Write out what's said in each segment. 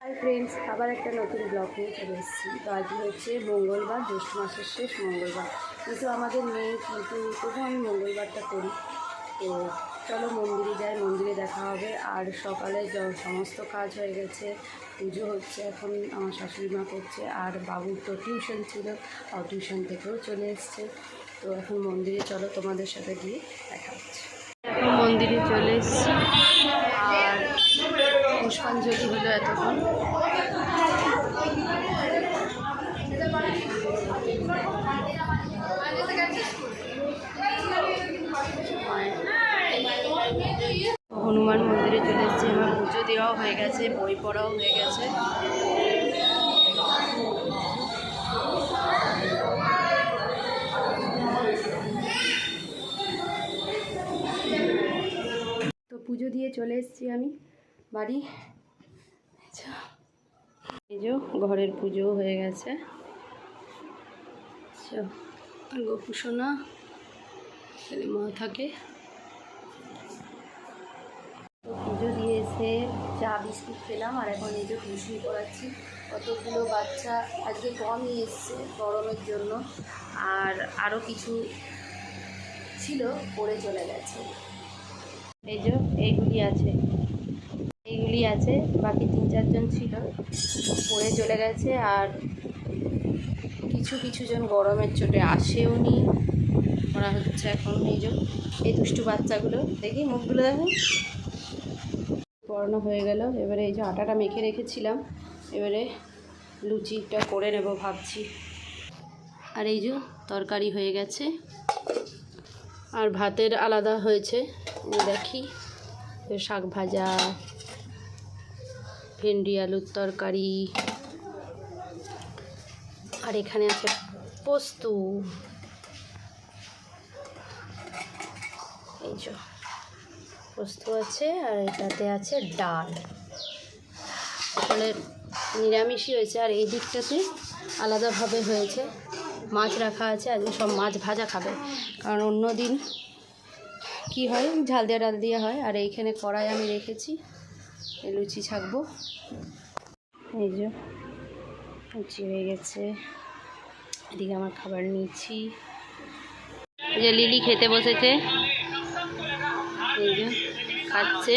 Hi friends, আবার একটা নতুন ব্লগ নিয়ে চলে এসেছি। তো আজ হচ্ছে মঙ্গলবার, জ্যৈষ্ঠ মাসের শেষ মঙ্গলবার, কিন্তু আমাদের নেই, কিন্তু তবু আমি মঙ্গলবারটা করি। তো চলো মন্দিরে যাই, মন্দিরে দেখা হবে। আর সকালে সমস্ত কাজ হয়ে গেছে, পুজো হচ্ছে, এখন আমার শাশুড়ি মা করছে। আর বাবুর তো টিউশন ছিল, আর টিউশন থেকেও চলে এসছে। তো এখন মন্দিরে চলো, তোমাদের সাথে গিয়ে দেখা হচ্ছে। এখন মন্দিরে চলে এসেছি, আর পুষ্পাঞ্জলি হলো এতক্ষণ। হনুমান মন্দিরে চলে এসেছি, আমার পুজো দেওয়াও হয়ে গেছে, বই পড়াও হয়ে গেছে। তো পুজো দিয়ে চলে এসেছি আমি বাড়ি। এই যে ঘরের পুজো হয়ে গেছে। গোপুসোনা মা থাকে। তো পুজো দিয়ে এসে চা বিস্কুট খেলাম, আর এখন এই যে টিউশন করাচ্ছি। কতগুলো বাচ্চা আজকে কমই এসছে গরমের জন্য, আর আরও কিছু ছিল পড়ে চলে গেছে। এই যে এইগুলি আছে, বাকি 3-4 জন ছিল পড়ে চলে গেছে। আর কিছু জন গরমের চোটে আসেও নি। ওরা হচ্ছে এখন এই দুষ্টু বাচ্চাগুলো, দেখি মুখগুলো দেখো। পড়ানো হয়ে গেল, এবারে এই যে আটাটা মেখে রেখেছিলাম, এবারে লুচিটা করে নেব ভাবছি। আর এই যে তরকারি হয়ে গেছে, আর ভাতের আলাদা হয়েছে। দেখি শাক ভাজা, ভেন্ডি আলুর তরকারি, আর এখানে আছে পোস্ত। এই যে পোস্ত আছে, আর এটাতে আছে ডাল। আসলে নিরামিষই হয়েছে। আর এই দিকটাতে আলাদাভাবে হয়েছে, মাছ রাখা আছে। আজকে সব মাছ ভাজা খাবে, কারণ অন্য দিন কী হয় ঝাল দিয়ে ডাল দিয়ে হয়। আর এইখানে কড়াই আমি রেখেছি, এই লুচি ছাকবো। এই যে লুচি হয়ে গেছে, এদিকে আমার খাবার নিচ্ছি। এই যে লিলি খেতে বসেছে, এই যে খাচ্ছে।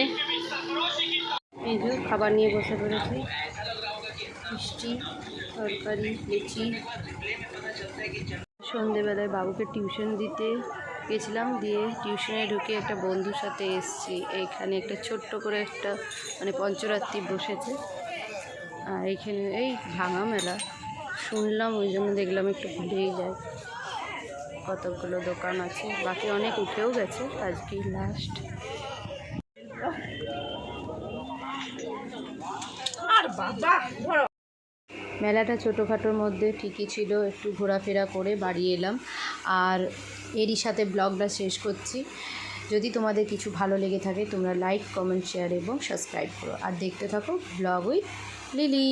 এই যে খাবার নিয়ে বসে পড়েছে, মিষ্টি, তরকারি, লুচি। সন্ধেবেলায় বাবুকে টিউশন দিতে গেছিলাম, দিয়ে টিউশনে ঢুকে একটা বন্ধুর সাথে এসেছি। এইখানে একটা ছোট্ট করে একটা পঞ্চরাত্রি বসেছে, আর এইখানে এই ভাঙা মেলা শুনলাম, ওই জন্য দেখলাম, একটু ঘুরেই যায়। কতগুলো দোকান আছে, বাকি অনেক উঠেও গেছে, আজকেই লাস্ট। মেলাটা ছোটোখাটোর মধ্যে ঠিকই ছিল, একটু ঘোরাফেরা করে বাড়ি এলাম। আর এরই সাথে ব্লগটা শেষ করছি। যদি তোমাদের কিছু ভালো লেগে থাকে, তোমরা লাইক, কমেন্ট, শেয়ার এবং সাবস্ক্রাইব করো। আর দেখতে থাকো ব্লগ উইথ লিলি।